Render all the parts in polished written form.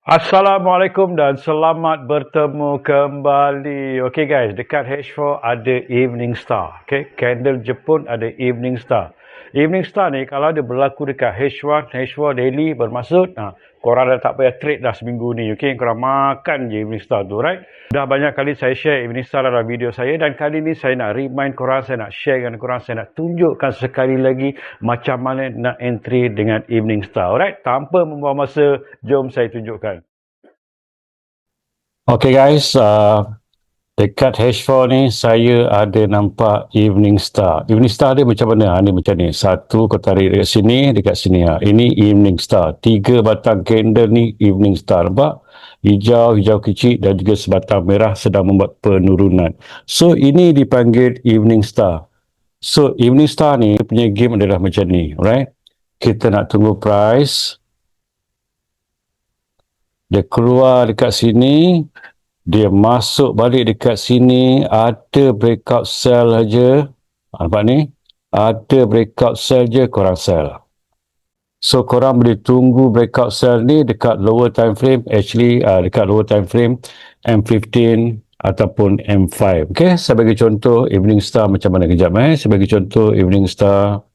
Assalamualaikum dan selamat bertemu kembali. Okay guys, dekat H4 ada Evening Star. Okay, candle Jepun ada Evening Star. Evening Star ni kalau dia berlaku dekat H4 daily bermaksud korang dah tak payah trade dah seminggu ni. Okay, korang makan je Evening Star tu, right? Dah banyak kali saya share Evening Star dalam video saya dan kali ni saya nak remind korang, saya nak share dengan korang, saya nak tunjukkan sekali lagi macam mana nak entry dengan Evening Star. Alright, tanpa membuang masa, jom saya tunjukkan. Okay guys, dekat H4 ni saya ada nampak Evening Star. Evening Star dia macam mana? Ni macam ni. Satu kau tarik dekat sini. Ini Evening Star. 3 batang candle ni Evening Star. Nampak? Hijau, hijau kecil dan juga sebatang merah sedang membuat penurunan. So ini dipanggil Evening Star. So Evening Star ni punya game adalah macam ni. Alright? Kita nak tunggu price. Dia keluar dekat sini, dia masuk balik dekat sini, ada breakout sell aja. Nampak ni? Ada breakout sell je, korang sell. So korang boleh tunggu breakout sell ni dekat lower time frame, dekat lower time frame M15 ataupun M5. Okay, saya bagi contoh Evening Star macam mana kejap Saya bagi contoh Evening Star.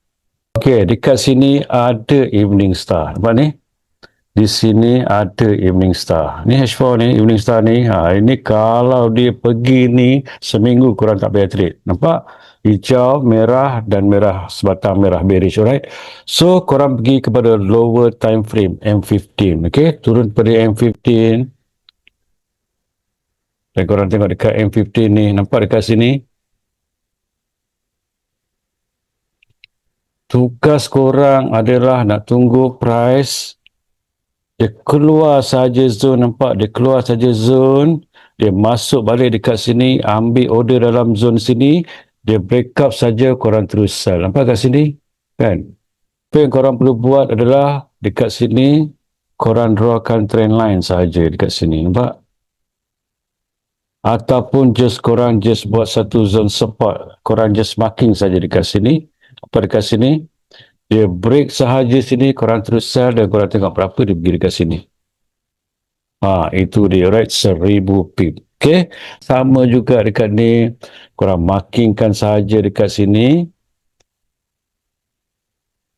Okay, dekat sini ada Evening Star. Nampak ni? Di sini ada Evening Star. Ni H4 ni, Evening Star ni. Ini kalau dia pergi ni, seminggu korang tak payah trade. Nampak? Hijau, merah dan merah, sebatang merah bearish, alright? So, korang pergi kepada lower time frame, M15. Okay? Turun pada M15. Dan korang tengok dekat M15 ni. Nampak dekat sini? Tugas korang adalah nak tunggu price. Dia keluar saja zone, nampak? Dia keluar saja zone. Dia masuk balik dekat sini, ambil order dalam zone sini. Dia break up saja, korang terus sell. Nampak kat sini? Kan? Apa yang korang perlu buat adalah dekat sini, korang drawkan trend line saja dekat sini. Nampak? Ataupun korang buat satu zone support. Korang just marking saja dekat sini. Apa dekat sini? Dia break sahaja sini, korang terus sell dan korang tengok berapa dia pergi dekat sini. Itu dia, right? 1000 pip. Okay? Sama juga dekat ni, korang markingkan sahaja dekat sini.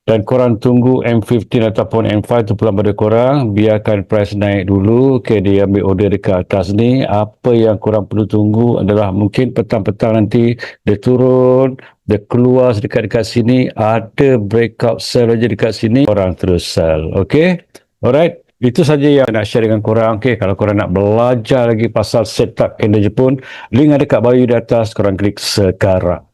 Dan korang tunggu M15 ataupun M5 tu pulang pada korang. Biarkan price naik dulu. Okay, dia ambil order dekat atas ni. Apa yang korang perlu tunggu adalah mungkin petang-petang nanti dia turun, dia keluar dekat sini, ada breakout sell aja dekat sini, korang terus sell. Okay? Alright? Itu saja yang nak share dengan korang. Okay? Kalau korang nak belajar lagi pasal setup candle Jepun, link ada kat bio di atas, korang klik sekarang.